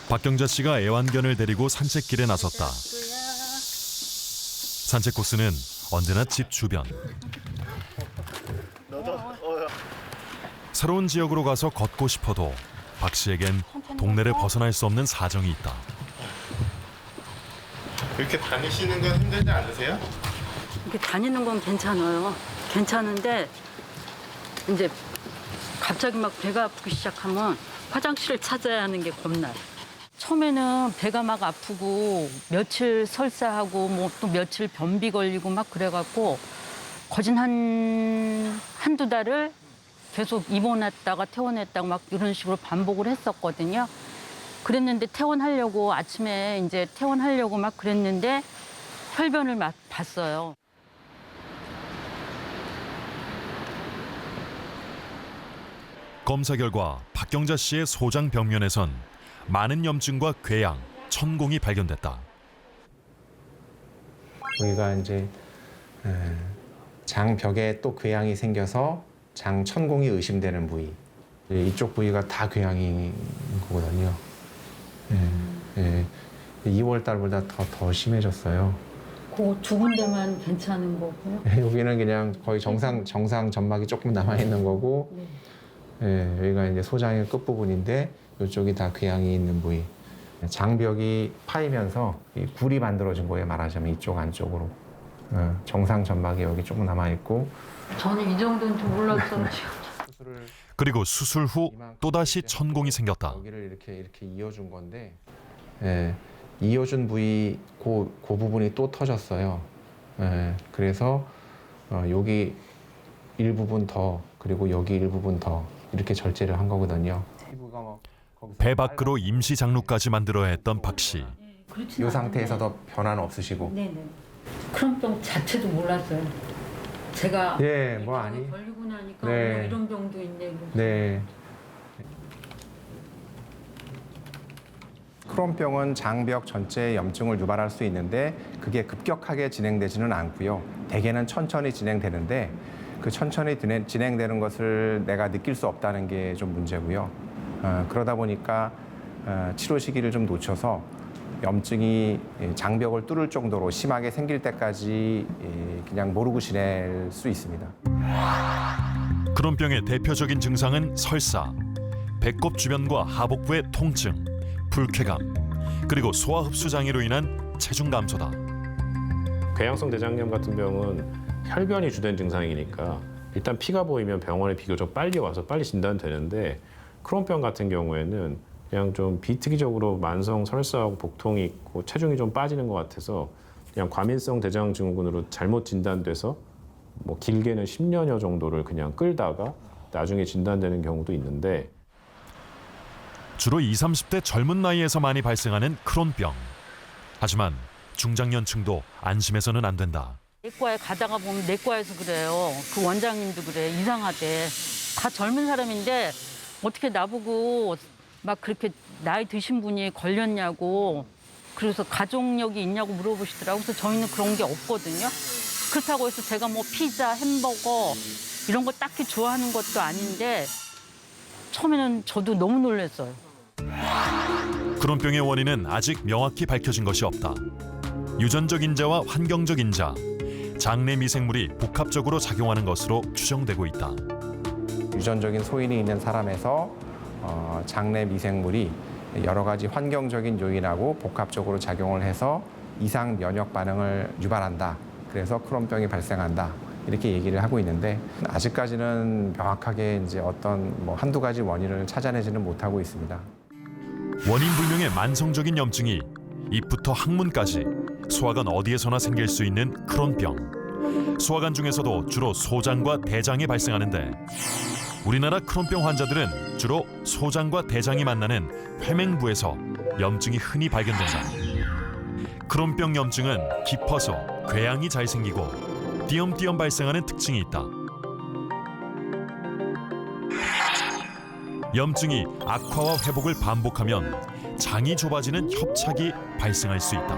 박경자 씨가 애완견을 데리고 산책길에 나섰다. 산책 코스는 언제나 집 주변. 새로운 지역으로 가서 걷고 싶어도 박 씨에겐 동네를 벗어날 수 없는 사정이 있다. 이렇게 다니시는 건 힘들지 않으세요? 이렇게 다니는 건 괜찮아요. 괜찮은데 이제 갑자기 막 배가 아프기 시작하면 화장실을 찾아야 하는 게 겁나요. 처음에는 배가 막 아프고 며칠 설사하고 뭐 또 며칠 변비 걸리고 막 그래갖고 거진 한두 달을 계속 입원했다가 퇴원했다가 막 이런 식으로 반복을 했었거든요. 그랬는데 퇴원하려고 아침에 이제 퇴원하려고 막 그랬는데 혈변을 봤어요. 검사 결과 박경자 씨의 소장 벽면에선 많은 염증과 궤양, 천공이 발견됐다. 여기가 이제 장벽에 또 궤양이 생겨서 장천공이 의심되는 부위. 이쪽 부위가 다 궤양인 거거든요. 2월 달보다 더 심해졌어요. 그 두 군데만 괜찮은 거고요. 여기는 그냥 거의 정상 점막이 조금 남아 있는 거고, 여기가 이제 소장의 끝 부분인데 이쪽이 다 궤양이 있는 부위. 장벽이 파이면서 이 굴이 만들어진 거예요. 말하자면 이쪽 안쪽으로. 정상 점막이 여기 조금 남아 있고. 저는 이 정도는 좀 몰랐어요. 그리고 수술 후 또다시 천공이 생겼다. 여기를 이렇게 이어준 건데, 이어준 부위 그 부분이 또 터졌어요. 그래서 여기 일부분 더 그리고 여기 일부분 더 이렇게 절제를 한 거거든요. 배 밖으로 임시 장루까지 만들어야 했던 박 씨. 이 상태에서도 변화는 없으시고. 네네. 크론병 자체도 몰랐어요. 제가 뭐 아니. 걸리고 나니까 네. 뭐 이런 병도 있네. 네. 크론병은 장벽 전체에 염증을 유발할 수 있는데 그게 급격하게 진행되지는 않고요. 대개는 천천히 진행되는데 그 천천히 진행되는 것을 내가 느낄 수 없다는 게 좀 문제고요. 그러다 보니까 치료 시기를 좀 놓쳐서 염증이 장벽을 뚫을 정도로 심하게 생길 때까지 그냥 모르고 지낼 수 있습니다. 크론병의 대표적인 증상은 설사, 배꼽 주변과 하복부의 통증, 불쾌감, 그리고 소화 흡수 장애로 인한 체중 감소다. 궤양성 대장염 같은 병은 혈변이 주된 증상이니까 일단 피가 보이면 병원에 비교적 빨리 와서 빨리 진단되는데 크론병 같은 경우에는 그냥 좀 비특이적으로 만성 설사하고 복통이 있고 체중이 좀 빠지는 것 같아서 그냥 과민성 대장 증후군으로 잘못 진단돼서 뭐 길게는 10년여 정도를 그냥 끌다가 나중에 진단되는 경우도 있는데 주로 20, 30대 젊은 나이에서 많이 발생하는 크론병. 하지만 중장년층도 안심해서는 안 된다. 내과에 가다가 보면 내과에서 그래요. 그 원장님도 그래. 이상하대. 다 젊은 사람인데 어떻게 나보고 막 그렇게 나이 드신 분이 걸렸냐고. 그래서 가족력이 있냐고 물어보시더라고요. 그래서 저희는 그런 게 없거든요. 그렇다고 해서 제가 뭐 피자, 햄버거 이런 거 딱히 좋아하는 것도 아닌데 처음에는 저도 너무 놀랐어요. 크론병의 원인은 아직 명확히 밝혀진 것이 없다. 유전적 인자와 환경적 인자, 장내 미생물이 복합적으로 작용하는 것으로 추정되고 있다. 유전적인 소인이 있는 사람에서 장내 미생물이 여러 가지 환경적인 요인하고 복합적으로 작용을 해서 이상 면역 반응을 유발한다. 그래서 크론병이 발생한다. 이렇게 얘기를 하고 있는데 아직까지는 명확하게 이제 어떤 뭐 한두 가지 원인을 찾아내지는 못하고 있습니다. 원인 불명의 만성적인 염증이 입부터 항문까지 소화관 어디에서나 생길 수 있는 크론병. 소화관 중에서도 주로 소장과 대장에 발생하는데 우리나라 크론병 환자들은 주로 소장과 대장이 만나는 회맹부에서 염증이 흔히 발견된다. 크론병 염증은 깊어서 궤양이 잘 생기고 띄엄띄엄 발생하는 특징이 있다. 염증이 악화와 회복을 반복하면 장이 좁아지는 협착이 발생할 수 있다.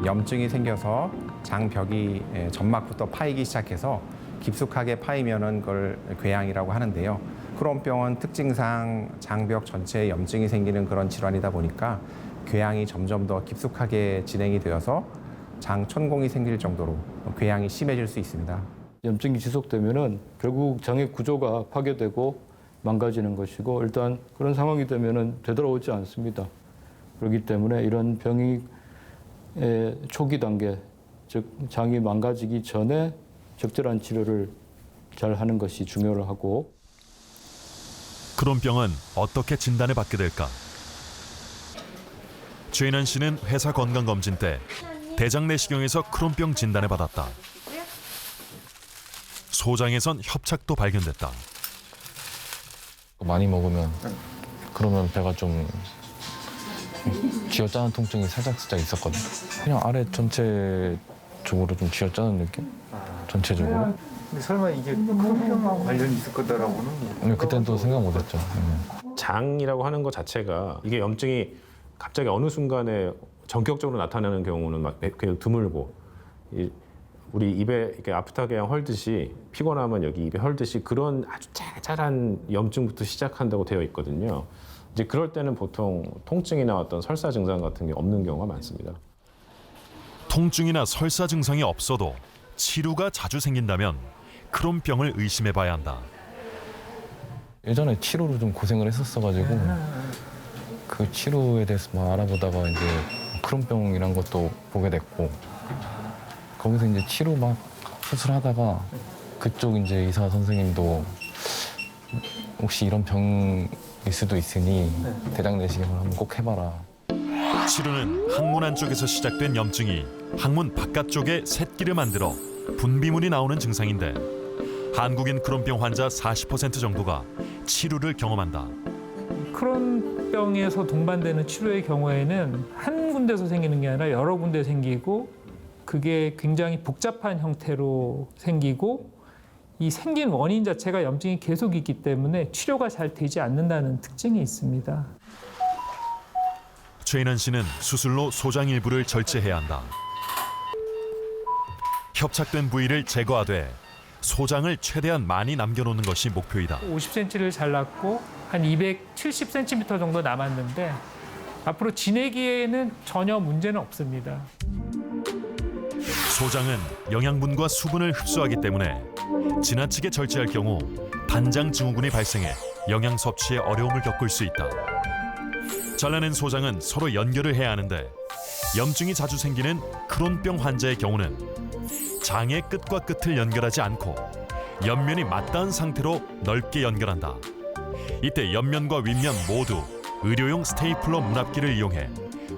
염증이 생겨서 장벽이 점막부터 파이기 시작해서 깊숙하게 파이면은 그걸 궤양이라고 하는데요. 크론병은 특징상 장벽 전체에 염증이 생기는 그런 질환이다 보니까 궤양이 점점 더 깊숙하게 진행이 되어서 장 천공이 생길 정도로 궤양이 심해질 수 있습니다. 염증이 지속되면은 결국 장의 구조가 파괴되고 망가지는 것이고 일단 그런 상황이 되면은 되돌아오지 않습니다. 그렇기 때문에 이런 병이 초기 단계, 즉 장이 망가지기 전에 적절한 치료를 잘 하는 것이 중요하고. 크론병은 어떻게 진단을 받게 될까? 최인환 씨는 회사 건강검진 때 대장 내시경에서 크론병 진단을 받았다. 소장에선 협착도 발견됐다. 많이 먹으면 그러면 배가 좀 쥐어짜는 통증이 살짝 있었거든. 그냥 아래 전체적으로 좀 쥐어짜는 느낌? 전체적으로. 근데 설마 이게 크론병하고 관련이 있을 거다라고는 그때는 또 생각 못했죠. 장이라고 하는 것 자체가 이게 염증이 갑자기 어느 순간에 전격적으로 나타나는 경우는 막 그냥 드물고 우리 입에 이렇게 아프타게 헐듯이 피곤하면 여기 입에 헐듯이 그런 아주 짜잘한 염증부터 시작한다고 되어 있거든요. 이제 그럴 때는 보통 통증이나 어떤 설사 증상 같은 게 없는 경우가 많습니다. 통증이나 설사 증상이 없어도 치루가 자주 생긴다면 크론병을 의심해봐야 한다. 예전에 치료로 좀 고생을 했었어가지고 그 치료에 대해서 막 알아보다가 이제 크론병이란 것도 보게 됐고 거기서 이제 치료 막 수술하다가 그쪽 이제 의사 선생님도 혹시 이런 병일 수도 있으니 대장 내시경을 한번 꼭 해봐라. 치루는 항문 안쪽에서 시작된 염증이 항문 바깥쪽에 새끼를 만들어 분비물이 나오는 증상인데 한국인 크론병 환자 40% 정도가 치루를 경험한다. 크론병에서 동반되는 치료의 경우에는 한 군데서 생기는 게 아니라 여러 군데 생기고 그게 굉장히 복잡한 형태로 생기고 이 생긴 원인 자체가 염증이 계속 있기 때문에 치료가 잘 되지 않는다는 특징이 있습니다. 최인환 씨는 수술로 소장 일부를 절제해야 한다. 협착된 부위를 제거하되 소장을 최대한 많이 남겨놓는 것이 목표이다. 50cm를 잘랐고 한 270cm 정도 남았는데 앞으로 지내기에는 전혀 문제는 없습니다. 소장은 영양분과 수분을 흡수하기 때문에 지나치게 절제할 경우 단장 증후군이 발생해 영양 섭취에 어려움을 겪을 수 있다. 잘라낸 소장은 서로 연결을 해야 하는데 염증이 자주 생기는 크론병 환자의 경우는 장의 끝과 끝을 연결하지 않고 옆면이 맞닿은 상태로 넓게 연결한다. 이때 옆면과 윗면 모두 의료용 스테이플러 문합기를 이용해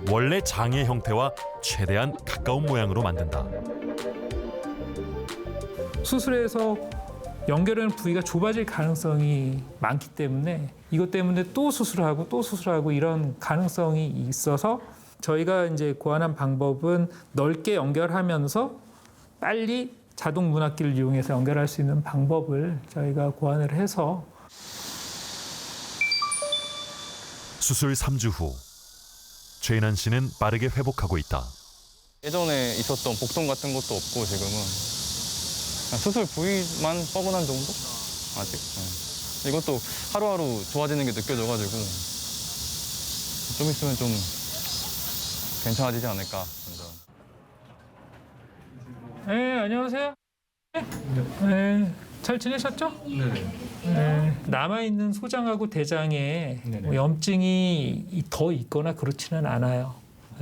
원래 장의 형태와 최대한 가까운 모양으로 만든다. 수술에서 연결하는 부위가 좁아질 가능성이 많기 때문에 이것 때문에 또 수술하고 이런 가능성이 있어서 저희가 이제 고안한 방법은 넓게 연결하면서 빨리 자동 문합기를 이용해서 연결할 수 있는 방법을 저희가 고안을 해서 수술 3주 후 최인환 씨는 빠르게 회복하고 있다. 예전에 있었던 복통 같은 것도 없고 지금은 수술 부위만 뻐근한 정도? 아직. 이것도 하루하루 좋아지는 게 느껴져가지고 좀 있으면 좀 괜찮아지지 않을까. 네, 안녕하세요. 네, 잘 지내셨죠? 네. 남아있는 소장하고 대장에 뭐 염증이 더 있거나 그렇지는 않아요.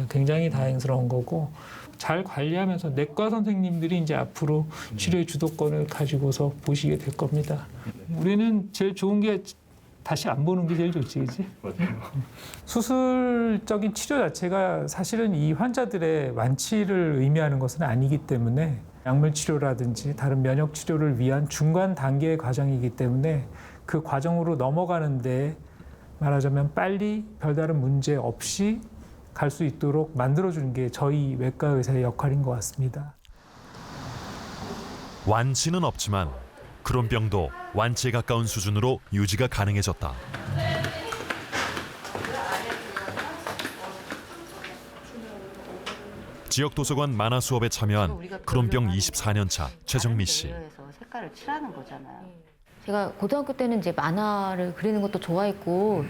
굉장히 다행스러운 거고 잘 관리하면서 내과 선생님들이 이제 앞으로 치료의 주도권을 가지고서 보시게 될 겁니다. 우리는 제일 좋은 게 다시 안 보는 게 제일 좋지, 그렇지? 수술적인 치료 자체가 사실은 이 환자들의 완치를 의미하는 것은 아니기 때문에 약물 치료라든지 다른 면역 치료를 위한 중간 단계의 과정이기 때문에 그 과정으로 넘어가는데 말하자면 빨리 별다른 문제 없이 갈 수 있도록 만들어주는 게 저희 외과 의사의 역할인 것 같습니다. 완치는 없지만 크론병도 완치에 가까운 수준으로 유지가 가능해졌다. 지역 도서관 만화 수업에 참여한 크론병 24년 차 최정미 씨. 색깔을 칠하는 거잖아요. 제가 고등학교 때는 이제 만화를 그리는 것도 좋아했고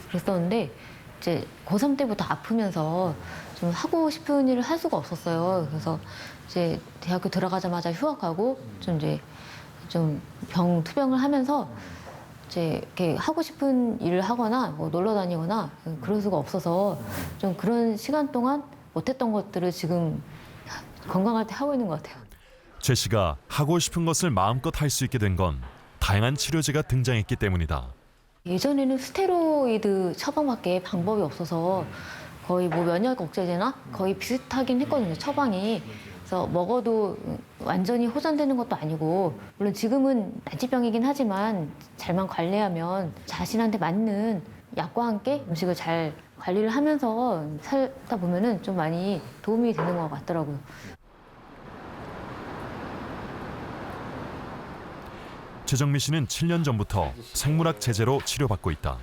그랬었는데 이제 고3 때부터 아프면서 좀 하고 싶은 일을 할 수가 없었어요. 그래서 이제 대학교 들어가자마자 휴학하고 좀 이제 좀 투병을 하면서 이제 이렇게 하고 싶은 일을 하거나 뭐 놀러 다니거나 그럴 수가 없어서 좀 그런 시간 동안 못했던 것들을 지금 건강할 때 하고 있는 것 같아요. 최 씨가 하고 싶은 것을 마음껏 할 수 있게 된 건 다양한 치료제가 등장했기 때문이다. 예전에는 스테로이드 처방밖에 방법이 없어서 거의 뭐 면역 억제제나 거의 비슷하긴 했거든요, 처방이. 그래서 먹어도 완전히 호전되는 것도 아니고, 물론 지금은 난치병이긴 하지만 잘만 관리하면 자신한테 맞는 약과 함께 음식을 잘 관리를 하면서 살다 보면은 좀 많이 도움이 되는 것 같더라고요. 최정미 씨는 7년 전부터 생물학 제제로 치료받고 있다.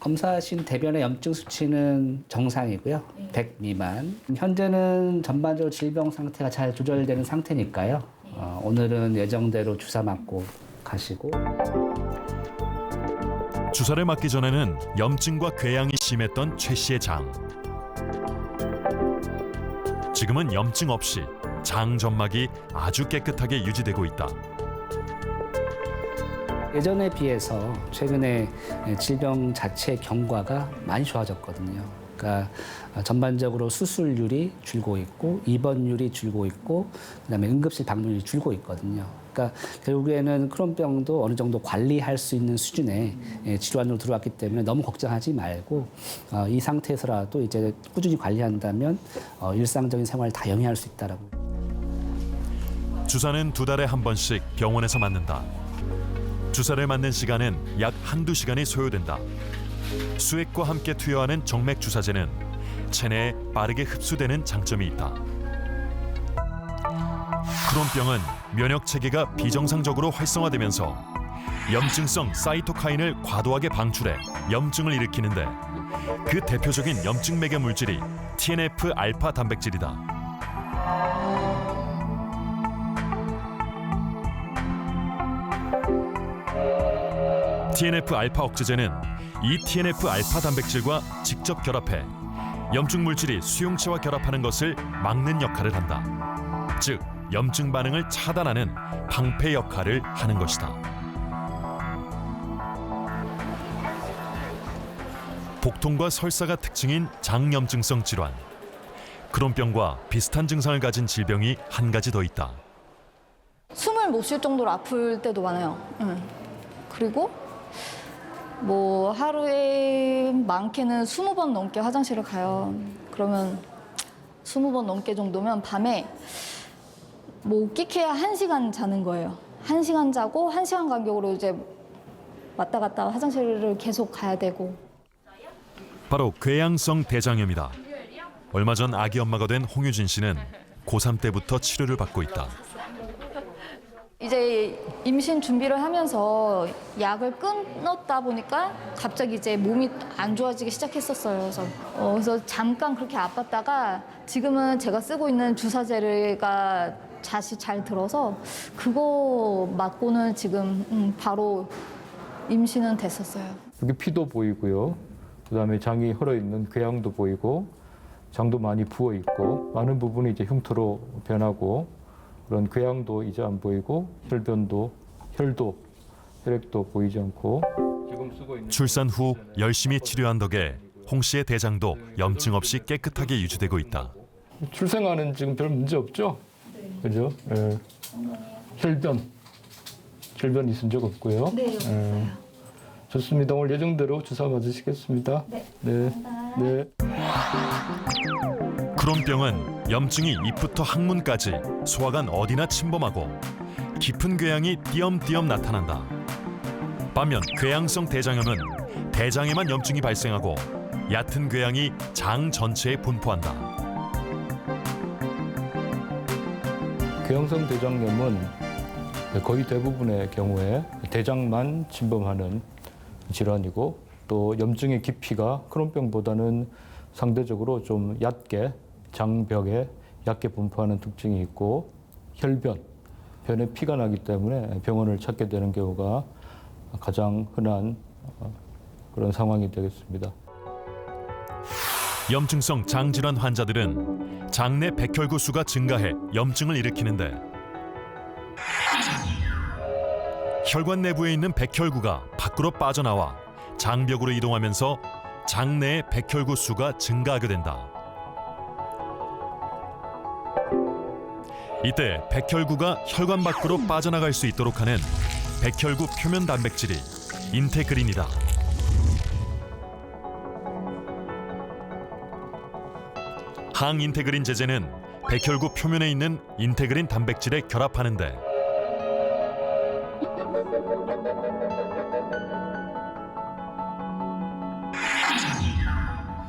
검사하신 대변의 염증 수치는 정상이고요. 100 미만. 현재는 전반적으로 질병 상태가 잘 조절되는 상태니까요. 오늘은 예정대로 주사 맞고 가시고. 주사를 맞기 전에는 염증과 궤양이 심했던 최 씨의 장. 지금은 염증 없이 장 점막이 아주 깨끗하게 유지되고 있다. 예전에 비해서 최근에 질병 자체 경과가 많이 좋아졌거든요. 그러니까 전반적으로 수술률이 줄고 있고 입원율이 줄고 있고 그다음에 응급실 방문율이 줄고 있거든요. 그러니까 결국에는 크론병도 어느 정도 관리할 수 있는 수준의 질환으로 들어왔기 때문에 너무 걱정하지 말고 이 상태에서라도 이제 꾸준히 관리한다면 일상적인 생활을 다 영위할 수 있다라고. 주사는 2달에 한 번씩 병원에서 맞는다. 주사를 맞는 시간은 약 1~2시간이 소요된다. 수액과 함께 투여하는 정맥 주사제는 체내에 빠르게 흡수되는 장점이 있다. 크론병은 면역 체계가 비정상적으로 활성화되면서 염증성 사이토카인을 과도하게 방출해 염증을 일으키는데 그 대표적인 염증 매개 물질이 TNF-알파 단백질이다. TNF-알파 억제제는 이 TNF-알파 단백질과 직접 결합해 염증 물질이 수용체와 결합하는 것을 막는 역할을 한다. 즉, 염증 반응을 차단하는 방패 역할을 하는 것이다. 복통과 설사가 특징인 장염증성 질환. 크론병과 비슷한 증상을 가진 질병이 한 가지 더 있다. 숨을 못 쉴 정도로 아플 때도 많아요. 그리고 뭐 하루에 많게는 20번 넘게 화장실을 가요. 그러면 20번 넘게 정도면 밤에 뭐 끼케야 1시간 자는 거예요. 1시간 자고 1시간 간격으로 이제 왔다 갔다 화장실을 계속 가야 되고. 바로 궤양성 대장염이다. 얼마 전 아기 엄마가 된 홍유진 씨는 고3 때부터 치료를 받고 있다. 이제 임신 준비를 하면서 약을 끊었다 보니까 갑자기 이제 몸이 안 좋아지기 시작했었어요. 그래서 잠깐 그렇게 아팠다가 지금은 제가 쓰고 있는 주사제가 잣이 잘 들어서 그거 맞고는 지금 바로 임신은 됐었어요. 여기 피도 보이고요. 그다음에 장이 헐어 있는 궤양도 보이고 장도 많이 부어 있고 많은 부분이 이제 흉터로 변하고 그런 궤양도 이제 안 보이고 혈변도 혈액도 보이지 않고 지금 쓰고 있는 출산 후 열심히 치료한 덕에 홍 씨의 대장도 염증 없이 깨끗하게 유지되고 있다. 출생아는 지금 별 문제 없죠? 그죠? 예. 혈변 있은 적 없고요. 네, 없어요. 좋습니다. 오늘 예정대로 주사 맞으시겠습니다. 네. 네. 크론병은 염증이 입부터 항문까지 소화관 어디나 침범하고 깊은 궤양이 띄엄띄엄 나타난다. 반면 궤양성 대장염은 대장에만 염증이 발생하고 얕은 궤양이 장 전체에 분포한다. 궤양성 대장염은 거의 대부분의 경우에 대장만 침범하는 질환이고 또 염증의 깊이가 크론병보다는 상대적으로 좀 얕게 장벽에 얕게 분포하는 특징이 있고 혈변, 변에 피가 나기 때문에 병원을 찾게 되는 경우가 가장 흔한 그런 상황이 되겠습니다. 염증성 장질환 환자들은 장내 백혈구 수가 증가해 염증을 일으키는데 혈관 내부에 있는 백혈구가 밖으로 빠져나와 장벽으로 이동하면서 장내의 백혈구 수가 증가하게 된다. 이때 백혈구가 혈관 밖으로 빠져나갈 수 있도록 하는 백혈구 표면 단백질이 인테그린이다. 항인테그린 제제는 백혈구 표면에 있는 인테그린 단백질에 결합하는데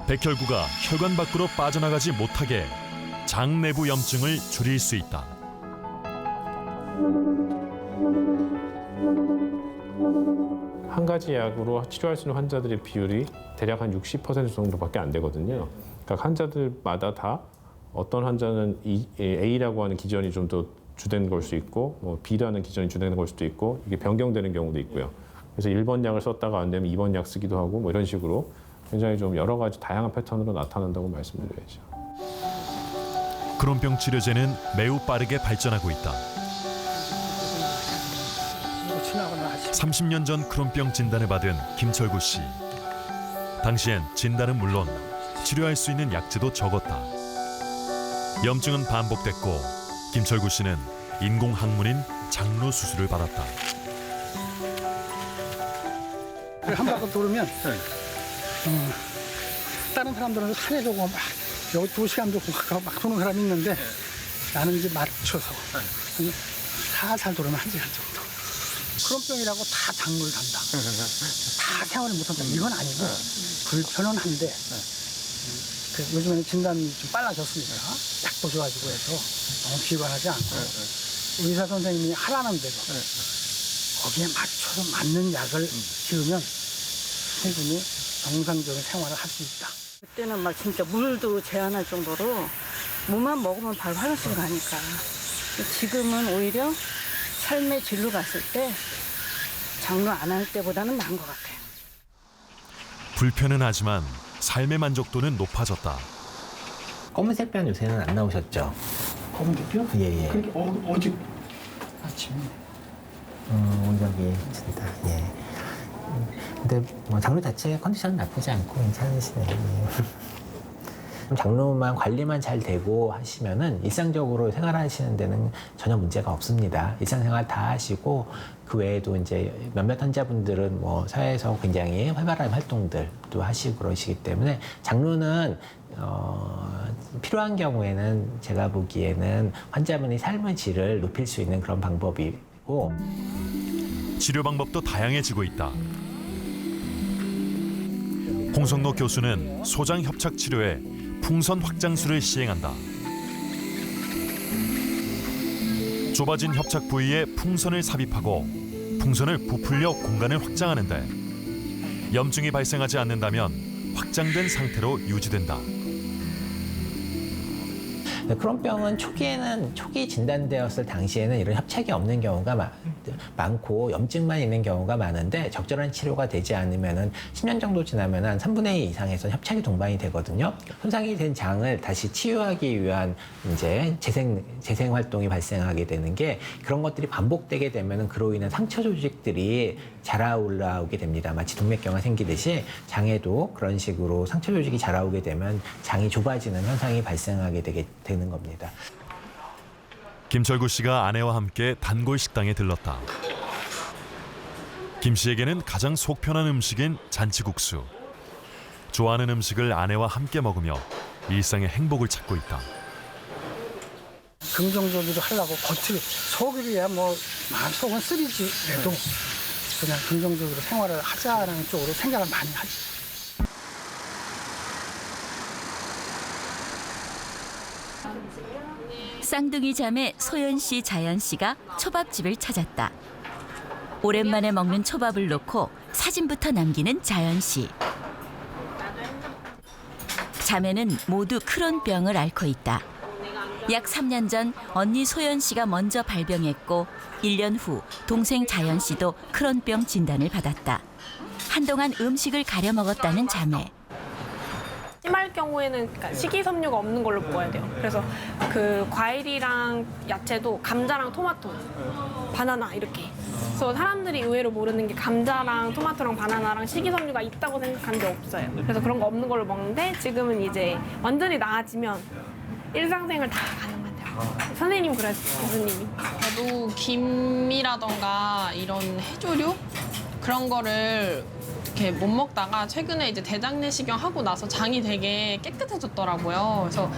백혈구가 혈관 밖으로 빠져나가지 못하게 장 내부 염증을 줄일 수 있다. 한 가지 약으로 치료할 수 있는 환자들의 비율이 대략 한 60% 정도밖에 안 되거든요. 그러니까 환자들마다 다 어떤 환자는 A라고 하는 기전이 좀 더 주된 걸 수 있고 뭐 B라는 기전이 주된 걸 수도 있고 이게 변경되는 경우도 있고요. 그래서 1번 약을 썼다가 안 되면 2번 약 쓰기도 하고 뭐 이런 식으로 굉장히 좀 여러 가지 다양한 패턴으로 나타난다고 말씀드려야죠. 크론병 치료제는 매우 빠르게 발전하고 있다. 30년 전 크론병 진단을 받은 김철구 씨. 당시엔 진단은 물론 치료할 수 있는 약제도 적었다. 염증은 반복됐고 김철구 씨는 인공항문인 장로 수술을 받았다. 한 바퀴 돌으면 다른 사람들은 산에 두고 막 여기 2시간 두고 막 도는 사람이 있는데 나는 이제 맞춰서 살살 돌으면 1시간 정도. 크론병이라고 다 작물 간다. 다 생활을 못한다. 이건 아니고 불편은 한데 요즘에는 진단이 좀 빨라졌으니까 약도 좋아지고 해서 너무 비관하지 않고 의사 선생님이 하라는 대로 거기에 맞춰서 맞는 약을 지으면 충분히 정상적인 생활을 할 수 있다. 그때는 막 진짜 물도 제한할 정도로 물만 먹으면 바로 화장실 가니까. 지금은 오히려 삶의 질로 봤을 때 장로 안 할 때보다는 나은 것 같아요. 불편은 하지만 삶의 만족도는 높아졌다. 검은색 변 요새는 안 나오셨죠? 검은색이요? 예. 그게 어제 아침에. 온전히 진짜 예. 근데 뭐 장로 자체 컨디션은 나쁘지 않고 괜찮으시네요. 장로만 관리만 잘 되고 하시면은 일상적으로 생활하시는 데는 전혀 문제가 없습니다. 일상생활 다 하시고 그 외에도 이제 몇몇 환자분들은 뭐 사회에서 굉장히 활발한 활동들도 하시고 그러시기 때문에 장로는 필요한 경우에는 제가 보기에는 환자분의 삶의 질을 높일 수 있는 그런 방법이고 치료 방법도 다양해지고 있다. 홍성노 교수는 소장 협착 치료에 풍선 확장술을 시행한다. 좁아진 협착 부위에 풍선을 삽입하고 풍선을 부풀려 공간을 확장하는데 염증이 발생하지 않는다면 확장된 상태로 유지된다. 크론병은 초기 진단되었을 당시에는 이런 협착이 없는 경우가 많고 염증만 있는 경우가 많은데 적절한 치료가 되지 않으면은 10년 정도 지나면 한 3분의 2 이상에서 협착이 동반이 되거든요. 손상이 된 장을 다시 치유하기 위한 이제 재생 활동이 발생하게 되는 게 그런 것들이 반복되게 되면은 그로 인한 상처 조직들이 자라올라오게 됩니다. 마치 동맥경화 생기듯이 장에도 그런 식으로 상처 조직이 자라오게 되면 장이 좁아지는 현상이 발생하게 되는 겁니다. 김철구 씨가 아내와 함께 단골 식당에 들렀다. 김 씨에게는 가장 속 편한 음식인 잔치국수. 좋아하는 음식을 아내와 함께 먹으며 일상의 행복을 찾고 있다. 긍정적으로 하려고 겉을 속이야 뭐 속은 쓰리지 그래도 그냥 긍정적으로 생활을 하자라는 쪽으로 생각을 많이 하지. 쌍둥이 자매 소연 씨, 자연 씨가 초밥집을 찾았다. 오랜만에 먹는 초밥을 놓고 사진부터 남기는 자연 씨. 자매는 모두 크론병을 앓고 있다. 약 3년 전 언니 소연 씨가 먼저 발병했고 1년 후 동생 자연 씨도 크론병 진단을 받았다. 한동안 음식을 가려 먹었다는 자매. 심할 경우에는 식이섬유가 없는 걸로 보아야 돼요. 그래서 그 과일이랑 야채도 감자랑 토마토, 바나나 이렇게. 그래서 사람들이 의외로 모르는 게 감자랑 토마토랑 바나나랑 식이섬유가 있다고 생각한 게 없어요. 그래서 그런 거 없는 걸로 먹는데 지금은 이제 완전히 나아지면 일상생활 다 가능하대요. 선생님 그랬어요, 교수님이. 저도 김이라던가 이런 해조류 그런 거를 이렇게 못 먹다가 최근에 이제 대장 내시경 하고 나서 장이 되게 깨끗해졌더라고요. 그래서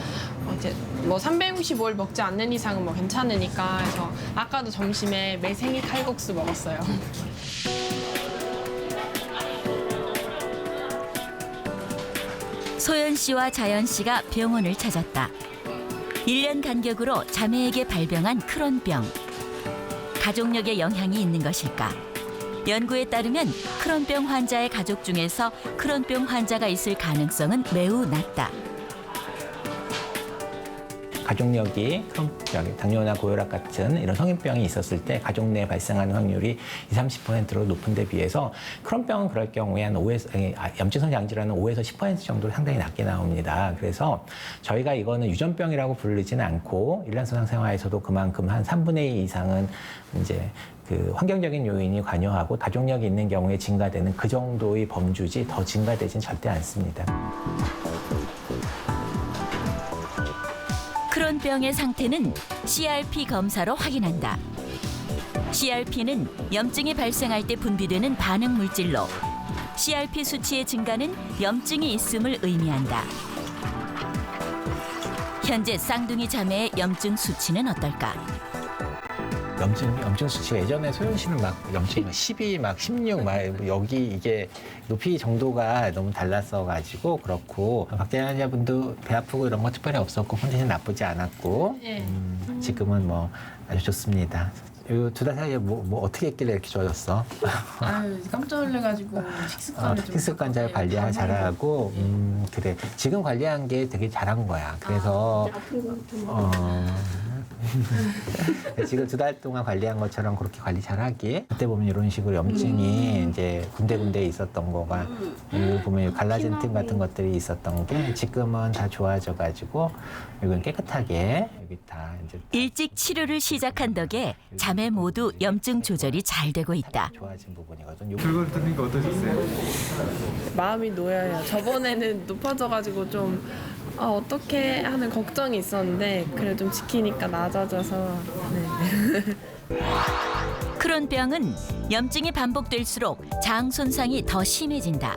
이제 뭐 365일 먹지 않는 이상은 뭐 괜찮으니까. 그래서 아까도 점심에 매생이 칼국수 먹었어요. 소연 씨와 자연 씨가 병원을 찾았다. 1년 간격으로 자매에게 발병한 크론병. 가족력의 영향이 있는 것일까? 연구에 따르면 크론병 환자의 가족 중에서 크론병 환자가 있을 가능성은 매우 낮다. 가족력이 크론병, 당뇨나 고혈압 같은 이런 성인병이 있었을 때 가족 내에 발생하는 확률이 20-30%로 높은 데 비해서 크론병은 그럴 경우에 한 염증성 장질환은 5에서 10% 정도로 상당히 낮게 나옵니다. 그래서 저희가 이거는 유전병이라고 부르지는 않고 일상생활에서도 그만큼 한 3분의 2 이상은 이제 그 환경적인 요인이 관여하고 가족력이 있는 경우에 증가되는 그 정도의 범주지 더 증가되진 절대 않습니다. 크론병의 상태는 CRP 검사로 확인한다. CRP는 염증이 발생할 때 분비되는 반응 물질로 CRP 수치의 증가는 염증이 있음을 의미한다. 현재 쌍둥이 자매의 염증 수치는 어떨까? 염증 수치가 예전에 소연 씨는 막 염증이 12, 막 16, 막 여기 이게 높이 정도가 너무 달랐어가지고 그렇고 박대환자분도 배 아프고 이런 거 특별히 없었고 컨디션 나쁘지 않았고 지금은 뭐 아주 좋습니다. 이 2달 사이에 뭐 어떻게 했길래 이렇게 좋아졌어? 아유 깜짝 놀래가지고 식습관 잘 관리하고 잘하고 그래 지금 관리한 게 되게 잘한 거야. 그래서 지금 2달 동안 관리한 것처럼 그렇게 관리 잘하기. 그때 보면 이런 식으로 염증이 이제 군데군데 있었던 거가 여기 보면 갈라진 틈 같은 것들이 있었던 게 지금은 다 좋아져가지고 이건 깨끗하게 여기 다 이제 일찍 치료를 시작한 덕에 자매 모두 염증 조절이 잘 되고 있다. 좋아진 부분이거든요. 그걸 들으니까 어떠셨어요? 마음이 놓여요. 저번에는 높아져가지고 좀 어떻게 하는 걱정이 있었는데 그래도 좀 지키니까 나아져서 네. 크론병은 염증이 반복될수록 장 손상이 더 심해진다.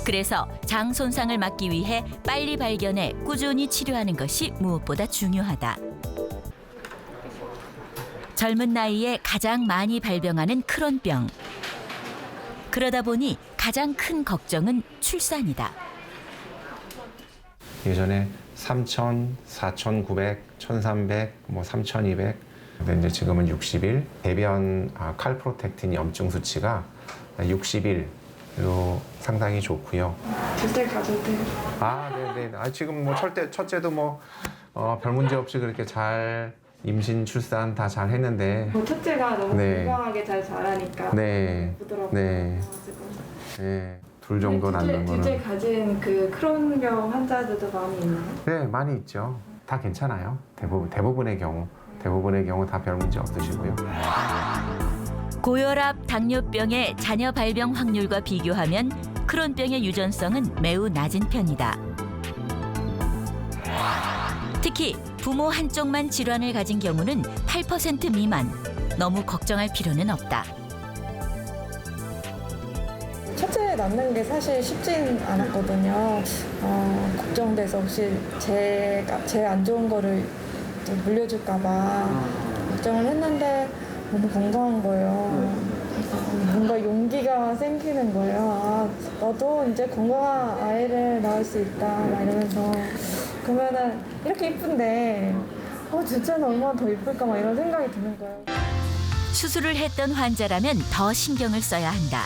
그래서 장 손상을 막기 위해 빨리 발견해 꾸준히 치료하는 것이 무엇보다 중요하다. 젊은 나이에 가장 많이 발병하는 크론병. 그러다 보니 가장 큰 걱정은 출산이다. 예전에 3,000, 4,900, 1,300, 뭐 3,200. 근데 이제 지금은 60일. 대변 칼프로텍틴 염증 수치가 60일로 상당히 좋고요. 둘째 가족들. 네네. 지금 뭐 첫째도 뭐 별 문제 없이 그렇게 잘 임신, 출산 다 잘 했는데. 첫째가 너무 건강하게 잘 자라니까. 부드럽고. 네. 둘 정도 낳는 거는. 둘째 가진 그 크론병 환자들도 많이 있나요? 네, 많이 있죠. 다 괜찮아요. 대부분의 경우 다 별 문제 없으시고요. 고혈압, 당뇨병의 자녀 발병 확률과 비교하면 크론병의 유전성은 매우 낮은 편이다. 특히 부모 한쪽만 질환을 가진 경우는 8% 미만. 너무 걱정할 필요는 없다. 첫째 낳는 게 사실 쉽진 않았거든요. 걱정돼서 혹시 제일 안 좋은 거를 물려줄까 봐 걱정을 했는데 너무 건강한 거예요. 그래서 뭔가 용기가 생기는 거예요. 나도 이제 건강한 아이를 낳을 수 있다 막 이러면서 그러면은 이렇게 이쁜데 진짜는 얼마나 더 이쁠까 막 이런 생각이 드는 거예요. 수술을 했던 환자라면 더 신경을 써야 한다.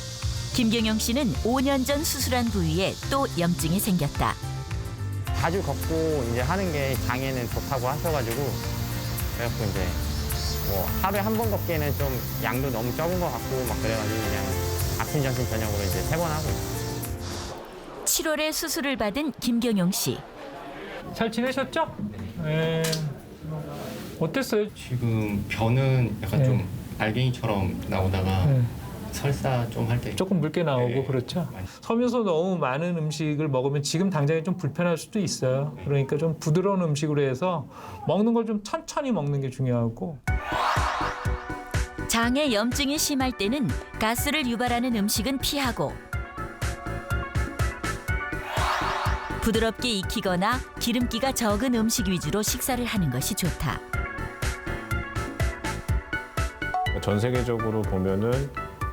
김경영 씨는 5년 전 수술한 부위에 또 염증이 생겼다. 자주 걷고 이제 하는 게 장에는 좋다고 하셔가지고 그래갖고 이제 뭐 하루에 한 번 걷기에는 좀 양도 너무 적은 것 같고 막 그래가지고 그냥 아침, 점심, 저녁으로 이제 3번 하고 있어요. 7월에 수술을 받은 김경용 씨. 잘 지내셨죠? 네. 어땠어요? 지금 변은 약간 좀 알갱이처럼 나오다가 설사 좀 할 때 조금 묽게 나오고 그렇죠. 서면서 너무 많은 음식을 먹으면 지금 당장에 좀 불편할 수도 있어요. 그러니까 좀 부드러운 음식으로 해서 먹는 걸 좀 천천히 먹는 게 중요하고. 장에 염증이 심할 때는 가스를 유발하는 음식은 피하고 부드럽게 익히거나 기름기가 적은 음식 위주로 식사를 하는 것이 좋다. 전 세계적으로 보면은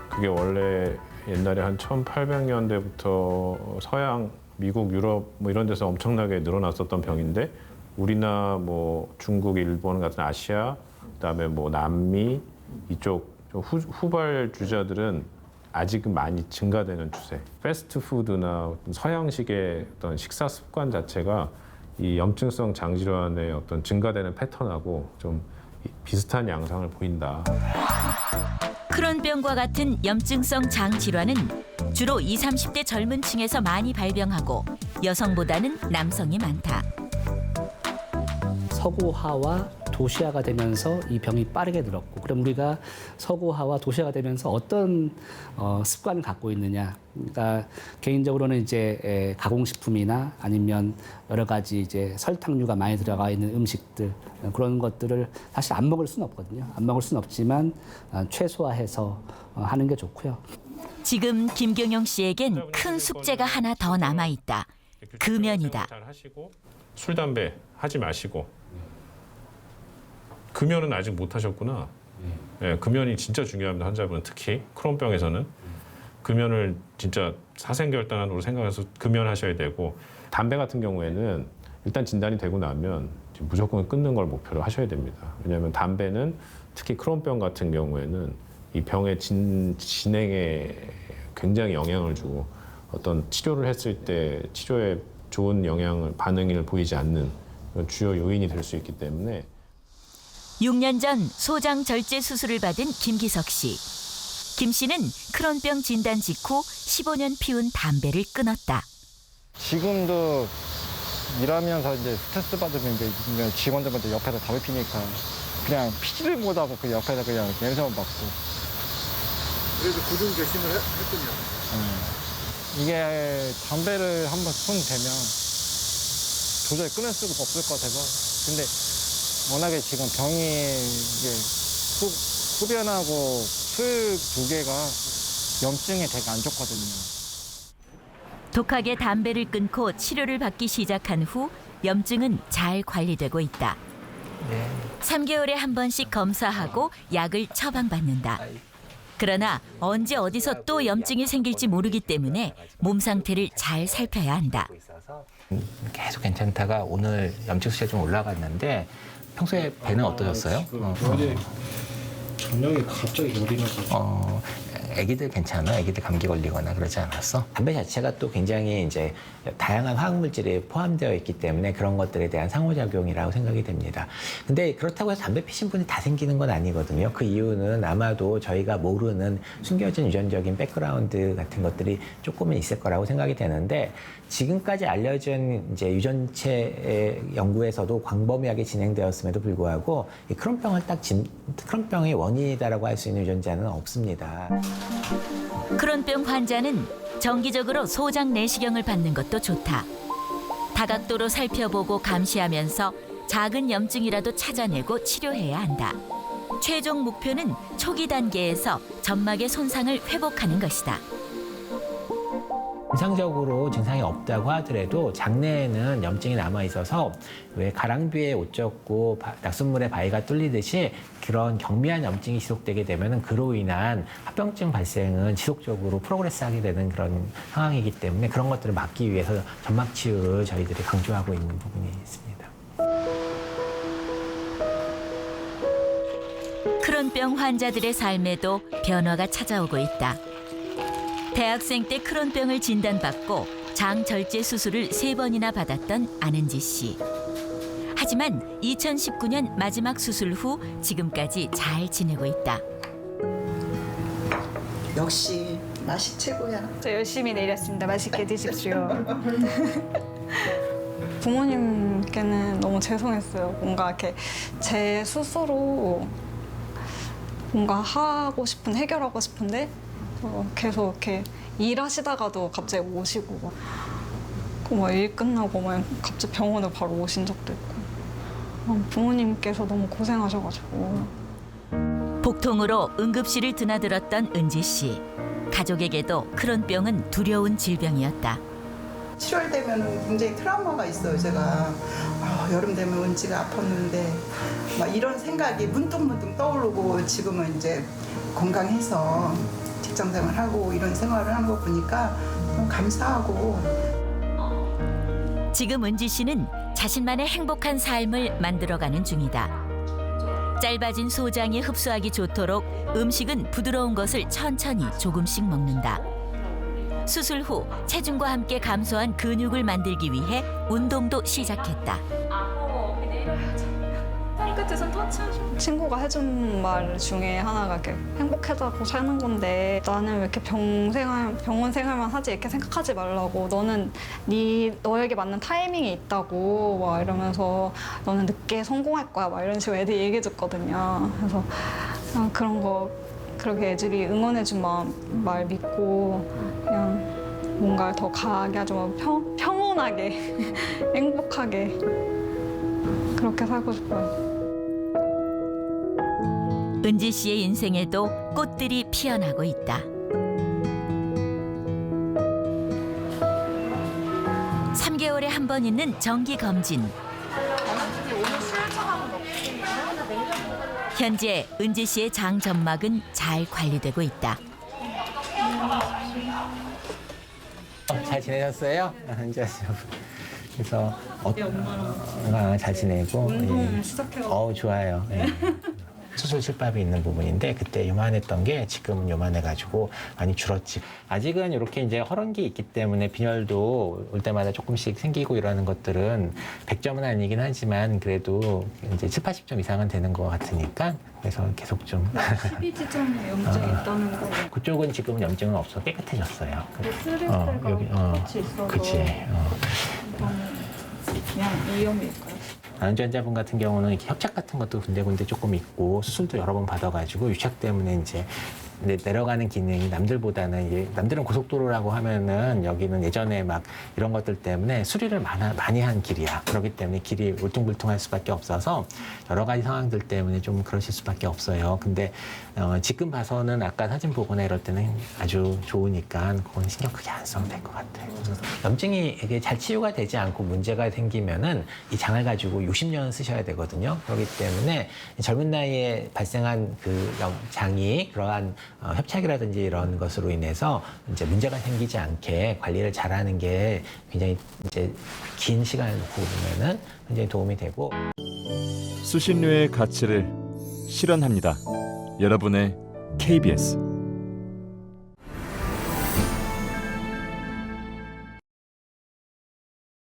그게 원래 옛날에 한 1800년대부터 서양, 미국, 유럽 뭐 이런 데서 엄청나게 늘어났었던 병인데 우리나 뭐 중국, 일본 같은 아시아, 그다음에 뭐 남미 이쪽 후발 주자들은 아직은 많이 증가되는 추세. 패스트푸드나 서양식의 어떤 식사 습관 자체가 이 염증성 장질환의 어떤 증가되는 패턴하고 좀 비슷한 양상을 보인다. 크론병과 같은 염증성 장 질환은 주로 20, 30대 젊은 층에서 많이 발병하고 여성보다는 남성이 많다. 서구화와 도시화가 되면서 이 병이 빠르게 늘었고, 그럼 우리가 서구화와 도시화가 되면서 어떤 습관을 갖고 있느냐? 그러니까 개인적으로는 이제 가공식품이나 아니면 여러 가지 이제 설탕류가 많이 들어가 있는 음식들, 그런 것들을 사실 안 먹을 수는 없거든요. 안 먹을 수는 없지만 최소화해서 하는 게 좋고요. 지금 김경용 씨에겐 큰 숙제가 하나 더 남아 있다. 금연이다. 술, 담배 하지 마시고. 금연은 아직 못 하셨구나. 네, 금연이 진짜 중요합니다. 환자분은 특히 크론병에서는 금연을 진짜 사생결단으로 생각해서 금연하셔야 되고, 담배 같은 경우에는 일단 진단이 되고 나면 무조건 끊는 걸 목표로 하셔야 됩니다. 왜냐하면 담배는 특히 크론병 같은 경우에는 이 병의 진행에 굉장히 영향을 주고 어떤 치료를 했을 때 치료에 좋은 반응을 보이지 않는 주요 요인이 될 수 있기 때문에 6년 전 소장 절제 수술을 받은 김기석 씨. 김 씨는 크론병 진단 직후 15년 피운 담배를 끊었다. 지금도 일하면서 이제 스트레스 받으면 이제 직원들한테 옆에서 담배 피니까 그냥 피지를 못하고 그 옆에서 그냥 냄새만 맡고. 그래도 굳은 결심을 했군요. 이게 담배를 한번 손 대면 도저히 끊을 수가 없을 것 같아서. 근데 워낙에 지금 병이 이게 흡연하고 술 두 개가 염증에 되게 안 좋거든요. 독하게 담배를 끊고 치료를 받기 시작한 후 염증은 잘 관리되고 있다. 3개월에 한 번씩 검사하고 약을 처방받는다. 그러나 언제 어디서 또 염증이 생길지 모르기 때문에 몸 상태를 잘 살펴야 한다. 계속 괜찮다가 오늘 염증 수치가 좀 올라갔는데 평소에 배는 어떠셨어요? 어제 저녁에 갑자기 열이 나가지고. 아기들 괜찮아? 아기들 감기 걸리거나 그러지 않았어? 담배 자체가 또 굉장히 이제 다양한 화학물질이 포함되어 있기 때문에 그런 것들에 대한 상호작용이라고 생각이 됩니다. 근데 그렇다고 해서 담배 피신 분이 다 생기는 건 아니거든요. 그 이유는 아마도 저희가 모르는 숨겨진 유전적인 백그라운드 같은 것들이 조금은 있을 거라고 생각이 되는데, 지금까지 알려진 이제 유전체 연구에서도 광범위하게 진행되었음에도 불구하고 이 크론병의 원인이다라고 할 수 있는 유전자는 없습니다. 크론병 환자는 정기적으로 소장 내시경을 받는 것도 좋다. 다각도로 살펴보고 감시하면서 작은 염증이라도 찾아내고 치료해야 한다. 최종 목표는 초기 단계에서 점막의 손상을 회복하는 것이다. 정상적으로 증상이 없다고 하더라도 장내에는 염증이 남아있어서 왜 가랑비에 옷 젖고 낙숫물에 바위가 뚫리듯이 그런 경미한 염증이 지속되게 되면 그로 인한 합병증 발생은 지속적으로 프로그레스하게 되는 그런 상황이기 때문에 그런 것들을 막기 위해서 점막 치유를 저희들이 강조하고 있는 부분이 있습니다. 크론병 환자들의 삶에도 변화가 찾아오고 있다. 대학생 때 크론병을 진단받고 장 절제 수술을 3번이나 받았던 안은지 씨. 하지만 2019년 마지막 수술 후 지금까지 잘 지내고 있다. 역시 맛이 최고야. 저 열심히 내렸습니다. 맛있게 드십시오. 부모님께는 너무 죄송했어요. 뭔가 이렇게 제 스스로 뭔가 하고 싶은, 해결하고 싶은데 계속 이렇게 일하시다가도 갑자기 오시고 막 일 끝나고 막 갑자기 병원에 바로 오신 적도 있고 부모님께서 너무 고생하셔가지고 복통으로 응급실을 드나들었던 은지 씨. 가족에게도 크론병은 두려운 질병이었다. 7월 되면 굉장히 트라우마가 있어요. 제가 여름 되면 은지가 아팠는데 막 이런 생각이 문득문득 떠오르고 지금은 이제 건강해서 직장생활하고 이런 생활을 하는 거 보니까 너무 감사하고. 지금 은지 씨는 자신만의 행복한 삶을 만들어가는 중이다. 짧아진 소장이 흡수하기 좋도록 음식은 부드러운 것을 천천히 조금씩 먹는다. 수술 후 체중과 함께 감소한 근육을 만들기 위해 운동도 시작했다. 끝에서 터치하셔. 친구가 해준 말 중에 하나가 이렇게 행복하다고 사는 건데 나는 왜 이렇게 병원 생활만 하지 이렇게 생각하지 말라고. 너는 너에게 맞는 타이밍이 있다고 막 이러면서 너는 늦게 성공할 거야 막 이런 식으로 애들이 얘기해줬거든요. 그래서 그런 거 그렇게 애들이 응원해준 말 믿고 그냥 뭔가를 더 강하게 아주 평온하게 행복하게 그렇게 살고 싶어요. 은지 씨의 인생에도 꽃들이 피어나고 있다. 3개월에 한 번 있는 정기 검진. 현재 은지 씨의 장 점막은 잘 관리되고 있다. 잘 지내셨어요? 그래서 엄마랑 잘 지내고. 운동 시작해요. 좋아요. 수술 실밥이 있는 부분인데 그때 요만했던 게 지금은 요만해가지고 많이 줄었지. 아직은 이렇게 이제 허런 게 있기 때문에 빈혈도 올 때마다 조금씩 생기고 이러는 것들은 100점은 아니긴 하지만 그래도 이제 7, 80점 이상은 되는 것 같으니까 그래서 계속 좀. 12지점에 염증이 있다는 거. 그쪽은 지금은 염증은 없어 깨끗해졌어요. 스트레스가 똑같이 있어서. 그치. 그냥 위험일까요? 안전자분 같은 경우는 이렇게 협착 같은 것도 군데군데 조금 있고 수술도 여러 번 받아가지고 유착 때문에 이제 내려가는 기능이 남들보다는 남들은 고속도로라고 하면은 여기는 예전에 막 이런 것들 때문에 수리를 많이 한 길이야. 그렇기 때문에 길이 울퉁불퉁할 수밖에 없어서 여러 가지 상황들 때문에 좀 그러실 수밖에 없어요. 근데 지금 봐서는 아까 사진 보거나 이럴 때는 아주 좋으니까 그건 신경 크게 안 써도 될 것 같아요. 염증이 이게 잘 치유가 되지 않고 문제가 생기면은 이 장을 가지고 60년 쓰셔야 되거든요. 그렇기 때문에 젊은 나이에 발생한 그 장이 그러한 협착이라든지 이런 것으로 인해서 이제 문제가 생기지 않게 관리를 잘하는 게 굉장히 이제 긴 시간을 놓고 보면은 굉장히 도움이 되고. 수신료의 가치를 실현합니다. 여러분의 KBS